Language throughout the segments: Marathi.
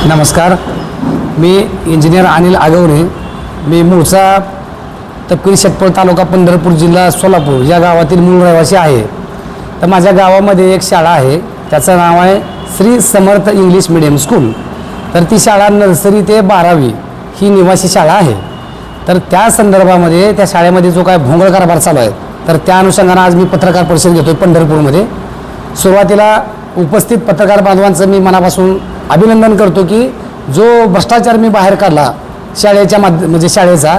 नमस्कार, मी इंजिनियर अनिल आगवणे. मी मूळचा तपकिरी शेटपळ तालुका पंढरपूर जिल्हा सोलापूर या गावातील मूळ रहिवासी आहे. तर माझ्या गावामध्ये एक शाळा आहे, त्याचं नाव आहे Shri Samarth English medium school. तर ती शाळा नर्सरी ते 12वी ही निवासी शाळा आहे. तर त्या संदर्भामध्ये त्या शाळेमध्ये जो काय भोंगळ कारभार चालू आहे, तर त्या अनुषंगानं आज मी पत्रकार परिषद घेतो आहे पंढरपूरमध्ये. सुरुवातीला उपस्थित पत्रकार बांधवांचं मी मनापासून अभिनंदन करतो की जो भ्रष्टाचार मी बाहेर काढला शाळेच्या म्हणजे शाळेचा,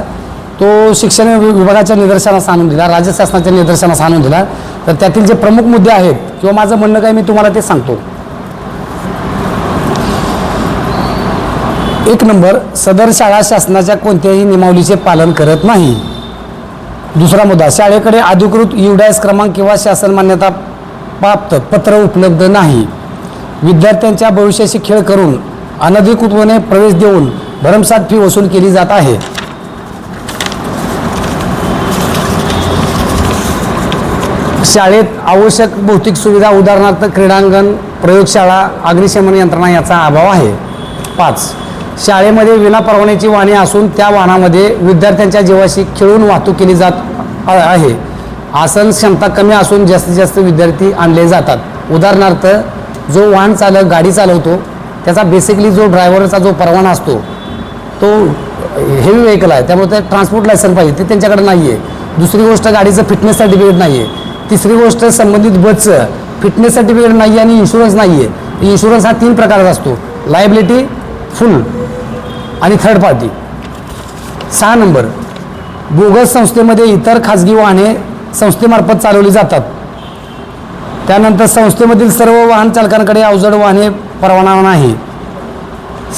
तो शिक्षण विभागाच्या निदर्शनास आणून दिला, राज्य शासनाच्या निदर्शनास आणून दिला. तर त्यातील जे प्रमुख मुद्दे आहेत किंवा माझं म्हणणं काय मी तुम्हाला ते सांगतो. एक नंबर, सदर शाळा शासनाच्या कोणत्याही नियमावलीचे पालन करत नाही. दुसरा मुद्दा, शाळेकडे अधिकृत UDAS क्रमांक किंवा शासन मान्यता प्राप्त पत्र उपलब्ध नाही. विद्यार्थ्यांच्या भविष्याशी खेळ करून अनधिकृतपणे प्रवेश देऊन भरमसाठ फी वसूल केली जात आहे. शाळेत आवश्यक भौतिक सुविधा उदाहरणार्थ क्रीडांगण, प्रयोगशाळा, अग्निशमन यंत्रणा याचा अभाव आहे. 5. शाळेमध्ये विनापरवान्याची वाहने असून त्या वाहनामध्ये विद्यार्थ्यांच्या जीवाशी खेळून वाहतूक केली जात आहे. आसन क्षमता कमी असून जास्तीत जास्त विद्यार्थी आणले जातात. उदाहरणार्थ, जो वाहन चालक गाडी चालवतो त्याचा बेसिकली जो ड्रायव्हरचा जो परवाना असतो तो हेवी व्हेकल आहे, त्यामुळे ते ट्रान्सपोर्ट लायसन पाहिजे, ते त्यांच्याकडे नाही आहे. दुसरी गोष्ट, गाडीचं फिटनेस सर्टिफिकेट नाही आहे. तिसरी गोष्ट, संबंधित बसचं फिटनेस सर्टिफिकेट नाही आणि इन्शुरन्स नाही आहे. इन्शुरन्स हा 3 प्रकारचा असतो, लायबिलिटी, फुल आणि थर्ड पार्टी. 6 नंबर, बोगस संस्थेमध्ये इतर खाजगी वाहने संस्थेमार्फत चालवली जातात. त्यानंतर संस्थेमधील सर्व वाहन चालकांकडे अवजड वाहने परवाना नाही.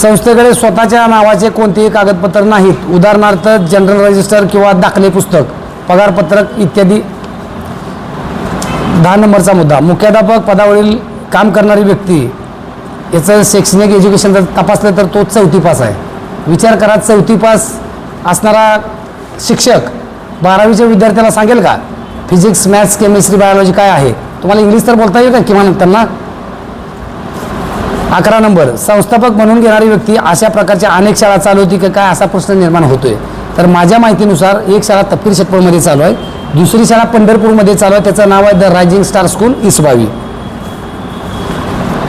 संस्थेकडे स्वतःच्या नावाचे कोणतेही कागदपत्र नाहीत, उदाहरणार्थ जनरल रजिस्टर किंवा दाखले पुस्तक, पगारपत्रक इत्यादी. 10 नंबरचा मुद्दा, मुख्याध्यापक पदावरील काम करणारी व्यक्ती याचं शैक्षणिक एज्युकेशन जर तपासलं तर तो 4थी पास आहे. विचार करा, 4थी पास असणारा शिक्षक 12वीच्या विद्यार्थ्याला सांगेल का फिजिक्स, मॅथ्स, केमिस्ट्री, बायोलॉजी काय आहे? तुम्हाला इंग्लिश तर बोलता येईल का किमान त्यांना? 11 नंबर, संस्थापक म्हणून घेणारी व्यक्ती अशा प्रकारच्या अनेक शाळा चालवती की काय असा प्रश्न निर्माण होतोय. तर माझ्या माहितीनुसार एक शाळा तपकिरी शेटपळमध्ये चालू आहे, दुसरी शाळा पंढरपूरमध्ये चालू आहे, त्याचं नाव आहे द रायझिंग स्टार स्कूल इसबावी.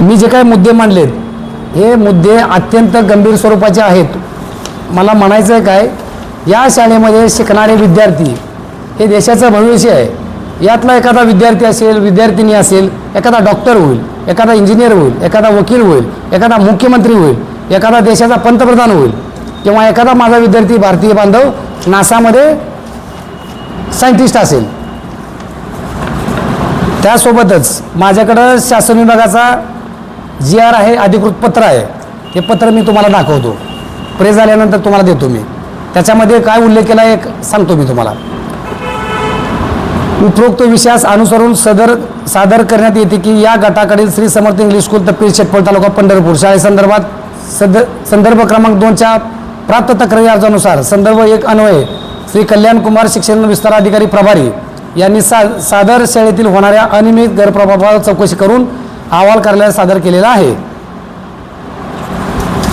मी जे काही मुद्दे मांडलेत हे मुद्दे अत्यंत गंभीर स्वरूपाचे आहेत. मला म्हणायचं आहे काय, या शाळेमध्ये शिकणारे विद्यार्थी हे देशाचं भविष्य आहे. यातला एखादा विद्यार्थी असेल, विद्यार्थिनी असेल, एखादा डॉक्टर होईल, एखादा इंजिनियर होईल, एखादा वकील होईल, एखादा मुख्यमंत्री होईल, एखादा देशाचा पंतप्रधान होईल, किंवा एखादा माझा विद्यार्थी भारतीय बांधव नासामध्ये सायंटिस्ट असेल. त्यासोबतच माझ्याकडं शासन विभागाचा GR आहे, अधिकृत पत्र आहे. हे पत्र मी तुम्हाला दाखवतो, प्रेस झाल्यानंतर तुम्हाला देतो मी. त्याच्यामध्ये काय उल्लेख केला आहे सांगतो मी तुम्हाला. उपरोक्त विषयास अनुसरून सादर करण्यात येते की या गटाकडील श्री समर्थ इंग्लिश स्कूल तपकिरी शेटपळ तालुका पंढरपूर शाळेसंदर्भात संदर्भ क्रमांक 2च्या प्राप्त तक्रारी अर्जानुसार संदर्भ 1 अन्वये श्री कल्याण कुमार शिक्षण विस्तार अधिकारी प्रभारी यांनी सादर शाळेतील होणाऱ्या अनियमित गैरप्रभावावर चौकशी करून अहवाल कार्यालयात सादर केलेला आहे.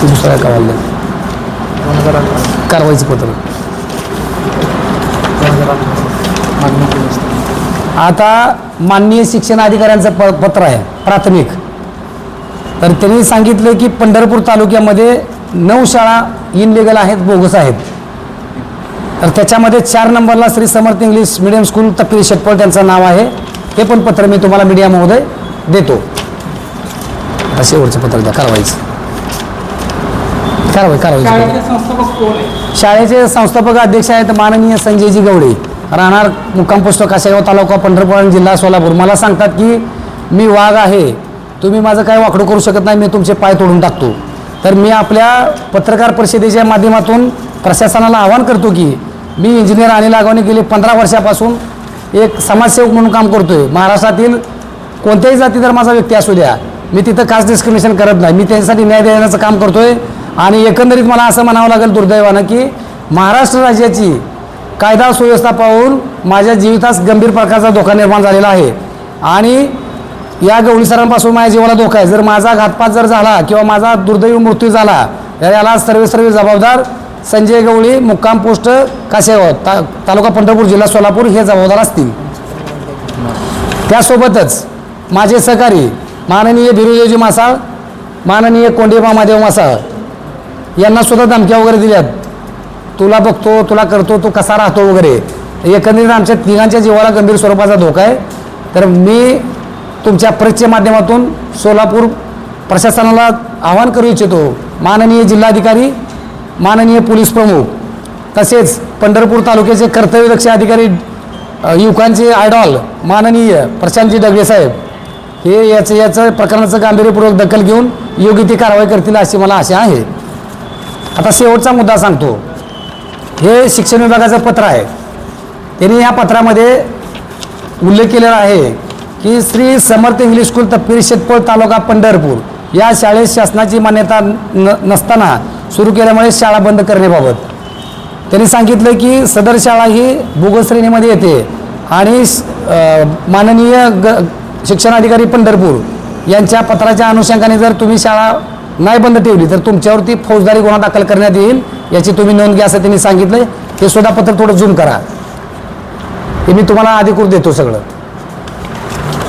दुसरा कारवाईचं पत्र आता माननीय शिक्षण अधिकाऱ्यांचं पत्र आहे प्राथमिक. तर त्यांनी सांगितलं की पंढरपूर तालुक्यामध्ये 9 शाळा इनलिगल आहेत, बोगस आहेत. तर त्याच्यामध्ये 4 नंबरला Shri Samarth English medium school तपकिरी शेटपळ त्यांचं नाव आहे. हे पण पत्र मी तुम्हाला मीडिया महोदय देतो. शेवटचं पत्र द्या. कारवाई शाळेचे संस्थापक अध्यक्ष आहेत माननीय संजयजी गवडे, राहणार मुक्काम पोस्ट काशेगाव तालुका पंढरपूर आणि जिल्हा सोलापूर. मला सांगतात की मी वाघ आहे, तुम्ही माझं काय वाकडं करू शकत नाही, मी तुमचे पाय तोडून टाकतो. तर मी आपल्या पत्रकार परिषदेच्या माध्यमातून प्रशासनाला आवाहन करतो की मी इंजिनियर अनिल आगवणे गेले 15 वर्षापासून एक समाजसेवक म्हणून काम करतोय. महाराष्ट्रातील कोणत्याही जाती धर्माचा व्यक्ती असू द्या, मी तिथं कास्ट डिस्क्रिमिनेशन करत नाही, मी त्यांच्यासाठी न्याय देण्याचं काम करतोय. आणि एकंदरीत मला असं म्हणावं लागेल दुर्दैवानं की महाराष्ट्र राज्याची कायदा सुव्यवस्था पाहून माझ्या जीवितास गंभीर प्रकारचा धोका निर्माण झालेला आहे. आणि या गवळी सरांपासून माझ्या जीवाला धोका आहे. जर माझा घातपात जर झाला किंवा माझा दुर्दैवी मृत्यू झाला याला सर्व जबाबदार संजय गवळी, मुक्काम पोस्ट कासेगाव, तालुका पंढरपूर, जिल्हा सोलापूर हे जबाबदार असतील. त्यासोबतच माझे सहकारी माननीय बिरुदेवजी मासाळ, माननीय कोंडे महादेव मासाळ यांना सुद्धा धमक्या वगैरे दिल्यात. तुला बघतो, तुला करतो, तू कसा राहतो वगैरे. एकंदरीत आमच्या तिघांच्या जीवाला गंभीर स्वरूपाचा धोका आहे. तर मी तुमच्या प्रेसच्या माध्यमातून सोलापूर प्रशासनाला आवाहन करू इच्छितो, माननीय जिल्हाधिकारी, माननीय पोलीस प्रमुख, तसेच पंढरपूर तालुक्याचे कर्तव्यदक्ष अधिकारी, युवकांचे आयडॉल माननीय प्रशांतजी दगडे साहेब हे याचं प्रकरणाचं गांभीर्यपूर्वक दखल घेऊन योग्य ती कारवाई करतील अशी मला आशा आहे. आता शेवटचा मुद्दा सांगतो. हे शिक्षण विभागाचं पत्र आहे. त्यांनी या पत्रामध्ये उल्लेख केलेला आहे की श्री समर्थ इंग्लिश स्कूल तपकिरी शेतपळ तालुका पंढरपूर या शाळेत शासनाची मान्यता नसताना सुरू केल्यामुळे शाळा बंद करण्याबाबत त्यांनी सांगितलं की सदर शाळा ही बोगस श्रेणीमध्ये येते आणि माननीय शिक्षणाधिकारी पंढरपूर यांच्या पत्राच्या अनुषंगाने जर तुम्ही शाळा नाही बंद ठेवली तर तुमच्यावरती फौजदारी गुन्हा दाखल करण्यात येईल, याची तुम्ही नोंद घ्या असं त्यांनी सांगितलं. हे सुद्धा पत्र थोडं झूम करा, हे मी तुम्हाला अधिकृत देतो सगळं.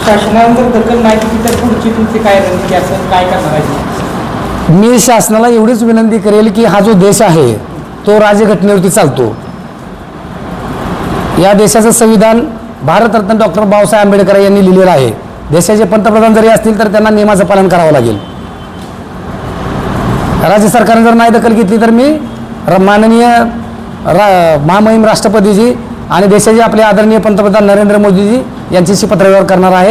शासनाने जर दखल नाही केली तर पुढची तुमची काय रणनीती असेल, काय करणार आहे? मी शासनाला एवढीच विनंती करेल की हा जो देश आहे तो राज्यघटनेवरती चालतो. या देशाचं संविधान भारतरत्न डॉक्टर बाबासाहेब आंबेडकर यांनी लिहिलेलं आहे. देशाचे पंतप्रधान जरी असतील तर त्यांना नियमाचं पालन करावं लागेल. राज्य सरकारने जर नाही दखल घेतली तर मी माननीय महामहिम राष्ट्रपतीजी आणि देशाचे आपले आदरणीय पंतप्रधान नरेंद्र मोदीजी यांच्याशी पत्रव्यवहार करणार आहे.